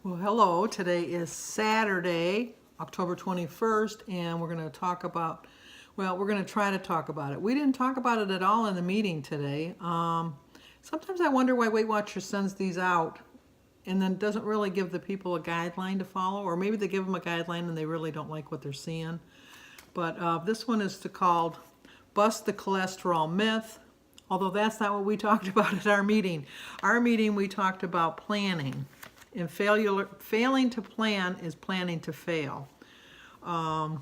Well, hello. Today is Saturday, October 21st, and we're going to talk about, we're going to try to talk about it. We didn't talk about it at all in the meeting today. Sometimes I wonder why Weight Watchers sends these out and then doesn't really give the people a guideline to follow, or maybe they give them a guideline and they really don't like what they're seeing. But this one is called Bust the Cholesterol Myth, although that's not what we talked about at our meeting. Our meeting, we talked about planning. And failing to plan is planning to fail. I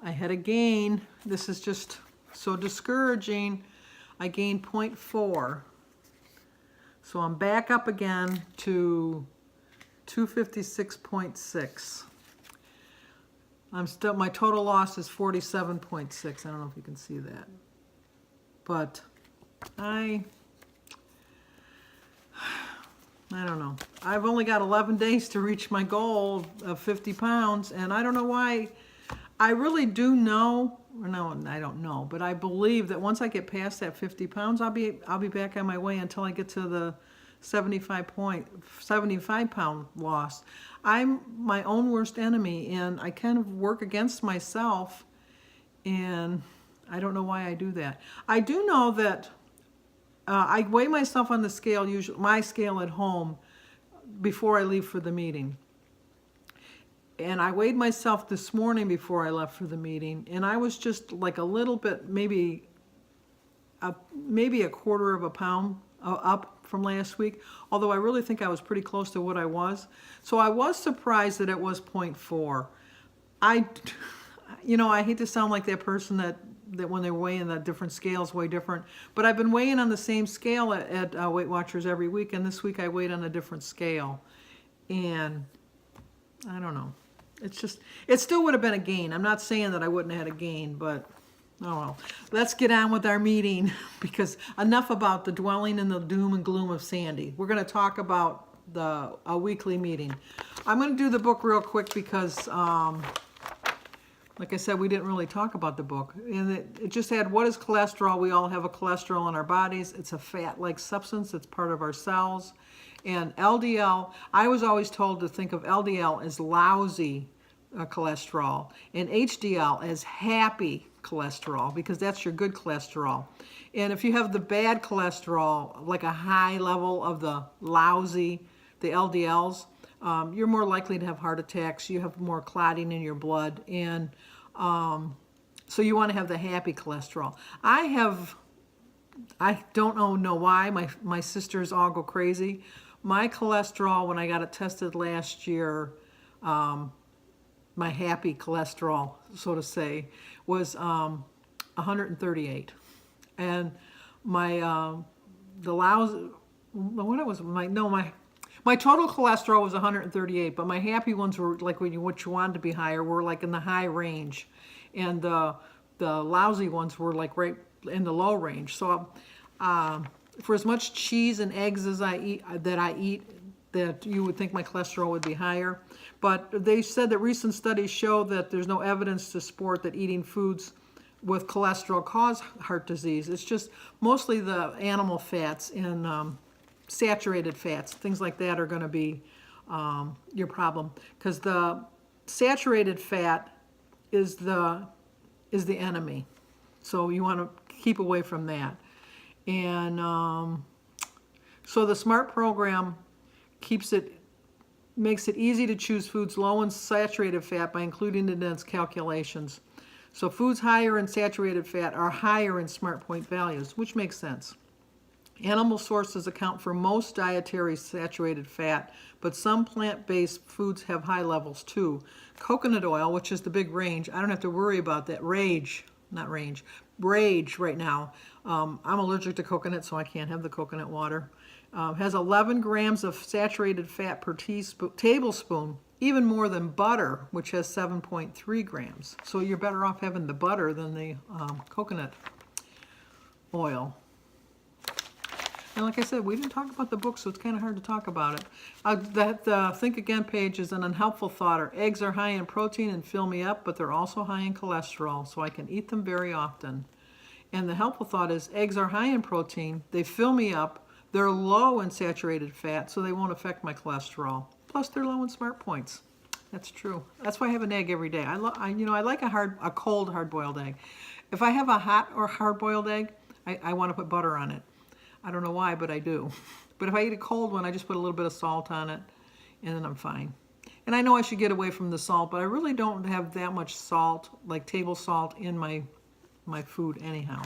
had a gain. This is just so discouraging. I gained 0.4. So I'm back up again to 256.6. My total loss is 47.6. I don't know if you can see that. But I don't know. I've only got 11 days to reach my goal of 50 pounds, and I don't know why. I really do know, or no, I don't know, but I believe that once I get past that 50 pounds, I'll be back on my way until I get to the 75 pound loss. I'm my own worst enemy, and I kind of work against myself, and I don't know why I do that. I do know that I weigh myself on the scale, usually my scale at home, before I leave for the meeting. And I weighed myself this morning before I left for the meeting, and I was just like a little bit, maybe a quarter of a pound up from last week, although I really think I was pretty close to what I was. So I was surprised that it was 0.4. I hate to sound like that person that when they're weighing the different scales weigh different, but I've been weighing on the same scale at Weight Watchers every week, and this week I weighed on a different scale, and I don't know. It still would have been a gain. I'm not saying that I wouldn't have had a gain, but oh well. Let's get on with our meeting, because enough about the dwelling in the doom and gloom of Sandy. We're going to talk about a weekly meeting. I'm going to do the book real quick because like I said, we didn't really talk about the book. And it just had, what is cholesterol? We all have a cholesterol in our bodies. It's a fat-like substance. It's part of our cells. And LDL, I was always told to think of LDL as lousy cholesterol and HDL as happy cholesterol, because that's your good cholesterol. And if you have the bad cholesterol, like a high level of the lousy, the LDLs, you're more likely to have heart attacks. You have more clotting in your blood, and so you want to have the happy cholesterol. I don't know why my sisters all go crazy. My cholesterol, when I got it tested last year, my happy cholesterol, so to say, was 138, and my total cholesterol was 138, but my happy ones were like what you wanted to be higher were like in the high range, and the lousy ones were like right in the low range. So for as much cheese and eggs as I eat, that you would think my cholesterol would be higher. But they said that recent studies show that there's no evidence to support that eating foods with cholesterol cause heart disease. It's just mostly the animal fats and saturated fats, things like that, are going to be your problem, because the saturated fat is the enemy. So you want to keep away from that. And so the SMART program makes it easy to choose foods low in saturated fat by including it in its calculations. So foods higher in saturated fat are higher in SMART point values, which makes sense. Animal sources account for most dietary saturated fat, but some plant-based foods have high levels too. Coconut oil, which is the big range, I don't have to worry about that. Rage right now. I'm allergic to coconut, so I can't have the coconut water. Has 11 grams of saturated fat per tablespoon, even more than butter, which has 7.3 grams. So you're better off having the butter than the coconut oil. And like I said, we didn't talk about the book, so it's kind of hard to talk about it. That Think Again page is an unhelpful thought. Or eggs are high in protein and fill me up, but they're also high in cholesterol, so I can eat them very often. And the helpful thought is eggs are high in protein, they fill me up, they're low in saturated fat, so they won't affect my cholesterol. plus they're low in smart points. That's true. That's why I have an egg every day. I like a cold hard-boiled egg. If I have a hot or hard-boiled egg, I want to put butter on it. I don't know why, but I do. But if I eat a cold one, I just put a little bit of salt on it, and then I'm fine. And I know I should get away from the salt, but I really don't have that much salt, like table salt, in my food anyhow.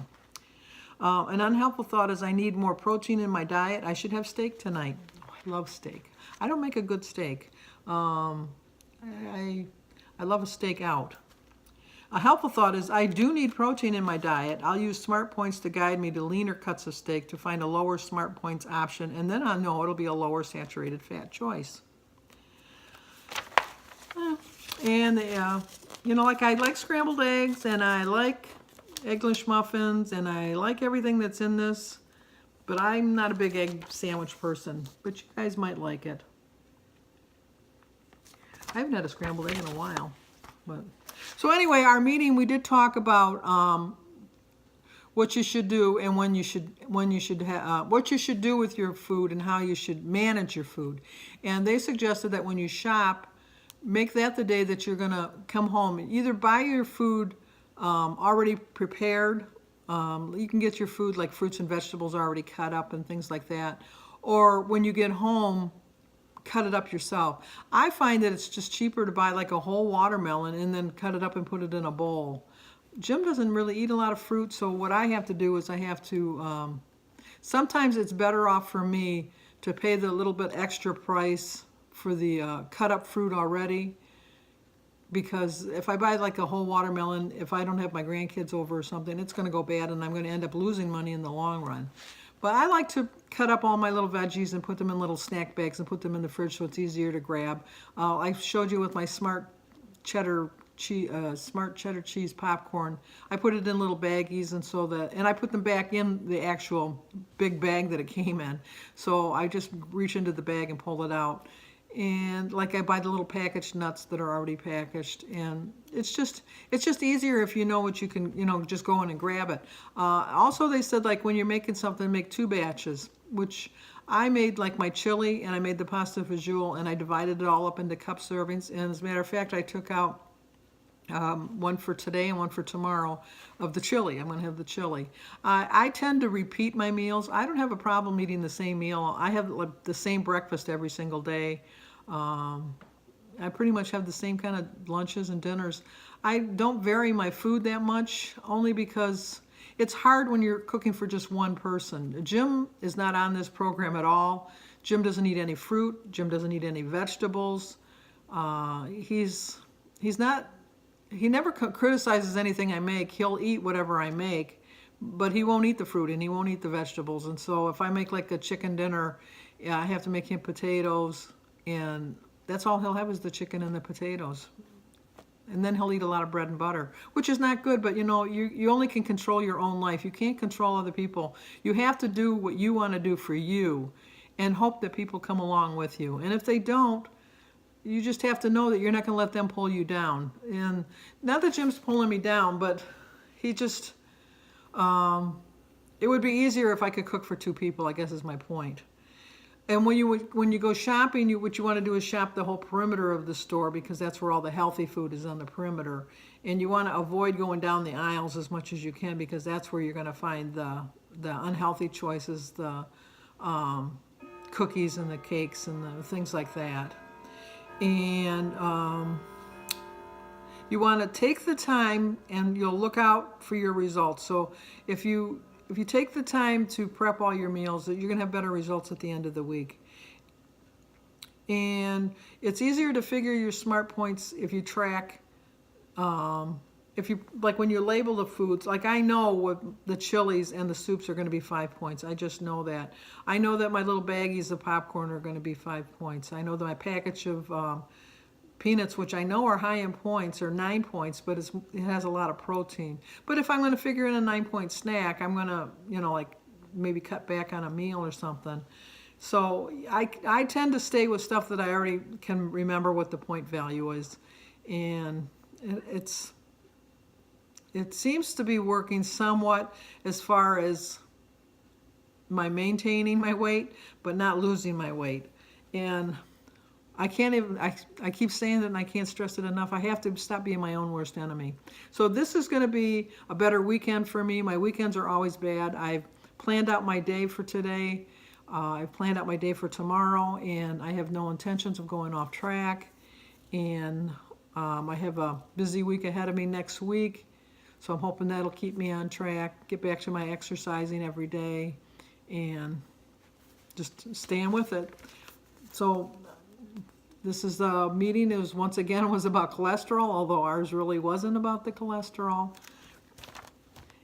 An unhelpful thought is I need more protein in my diet. I should have steak tonight. Oh, I love steak. I don't make a good steak. I love a steak out. A helpful thought is I do need protein in my diet. I'll use smart points to guide me to leaner cuts of steak to find a lower smart points option, and then I'll know it'll be a lower saturated fat choice. And like I like scrambled eggs, and I like English muffins, and I like everything that's in this, but I'm not a big egg sandwich person, but you guys might like it. I haven't had a scrambled egg in a while, but so anyway, our meeting, we did talk about what you should do and what you should do with your food and how you should manage your food. And they suggested that when you shop, make that the day that you're gonna come home. Either buy your food already prepared. You can get your food like fruits and vegetables already cut up and things like that. Or when you get home, cut it up yourself. I find that it's just cheaper to buy like a whole watermelon and then cut it up and put it in a bowl. Jim doesn't really eat a lot of fruit, so what I have to do is I have to, sometimes it's better off for me to pay the little bit extra price for the cut up fruit already, because if I buy like a whole watermelon, if I don't have my grandkids over or something, it's going to go bad and I'm going to end up losing money in the long run. But I like to cut up all my little veggies and put them in little snack bags and put them in the fridge so it's easier to grab. I showed you with my smart cheddar cheese popcorn. I put it in little baggies, and I put them back in the actual big bag that it came in. So I just reach into the bag and pull it out. And like I buy the little packaged nuts that are already packaged, and it's just easier if you know what you can, just go in and grab it. Also, they said like when you're making something, make 2 batches, which I made like my chili and I made the pasta fagioli and I divided it all up into cup servings. And as a matter of fact, I took out one for today and one for tomorrow of the chili. I'm going to have the chili. I tend to repeat my meals. I don't have a problem eating the same meal. I have like the same breakfast every single day. I pretty much have the same kind of lunches and dinners. I don't vary my food that much, only because it's hard when you're cooking for just one person. Jim is not on this program at all. Jim doesn't eat any fruit. Jim doesn't eat any vegetables. He never criticizes anything I make. He'll eat whatever I make, but he won't eat the fruit and he won't eat the vegetables. And so if I make like a chicken dinner, I have to make him potatoes, and that's all he'll have is the chicken and the potatoes. And then he'll eat a lot of bread and butter, which is not good, but you only can control your own life. You can't control other people. You have to do what you want to do for you and hope that people come along with you. And if they don't, you just have to know that you're not going to let them pull you down. And not that Jim's pulling me down, but he just, it would be easier if I could cook for 2 people, I guess is my point. And when you go shopping, what you want to do is shop the whole perimeter of the store, because that's where all the healthy food is, on the perimeter. And you want to avoid going down the aisles as much as you can, because that's where you're going to find the unhealthy choices, the cookies and the cakes and the things like that. And you want to take the time, and you'll look out for your results. So if you take the time to prep all your meals, you're going to have better results at the end of the week. And it's easier to figure your smart points if you track, like when you label the foods. Like I know what the chilies and the soups are going to be 5 points. I just know that. I know that my little baggies of popcorn are going to be 5 points. I know that my package of peanuts, which I know are high in points, are 9 points, but it has a lot of protein. But if I'm going to figure in a 9-point snack, I'm going to, like maybe cut back on a meal or something. So I tend to stay with stuff that I already can remember what the point value is. And it seems to be working somewhat as far as my maintaining my weight, but not losing my weight. And I can't even, I keep saying that and I can't stress it enough. I have to stop being my own worst enemy. So this is going to be a better weekend for me. My weekends are always bad. I've planned out my day for today. I've planned out my day for tomorrow, and I have no intentions of going off track. And I have a busy week ahead of me next week. So I'm hoping that'll keep me on track, get back to my exercising every day, and just staying with it. So this is the meeting. It was, once again, it was about cholesterol, although ours really wasn't about the cholesterol.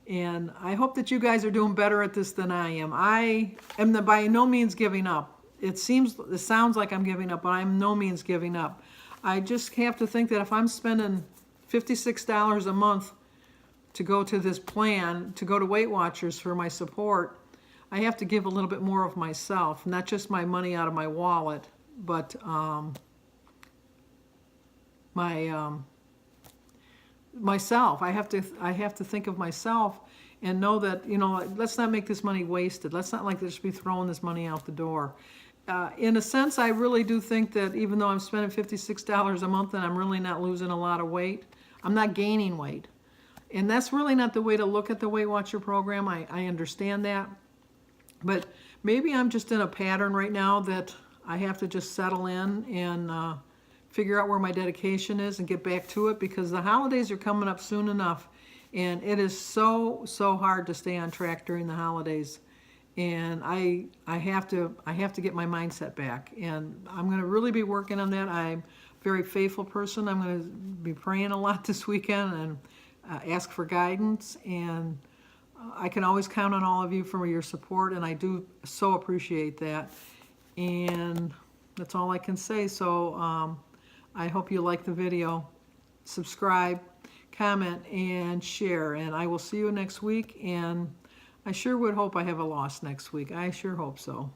And I hope that you guys are doing better at this than I am. I am by no means giving up. It sounds like I'm giving up, but I'm no means giving up. I just have to think that if I'm spending $56 a month to go to this plan, to go to Weight Watchers for my support, I have to give a little bit more of myself, not just my money out of my wallet, but myself. I have to think of myself and know that, you know, let's not make this money wasted. Let's not like just be throwing this money out the door. In a sense, I really do think that even though I'm spending $56 a month and I'm really not losing a lot of weight, I'm not gaining weight. And that's really not the way to look at the Weight Watcher program. I understand that. But maybe I'm just in a pattern right now that I have to just settle in and figure out where my dedication is and get back to it, because the holidays are coming up soon enough. And it is so hard to stay on track during the holidays. And I have to get my mindset back. And I'm going to really be working on that. I'm a very faithful person. I'm going to be praying a lot this weekend and ask for guidance, and I can always count on all of you for your support, and I do so appreciate that. And that's all I can say. So I hope you like the video. Subscribe, comment, and share, and I will see you next week. And I sure would hope I have a loss next week. I sure hope so.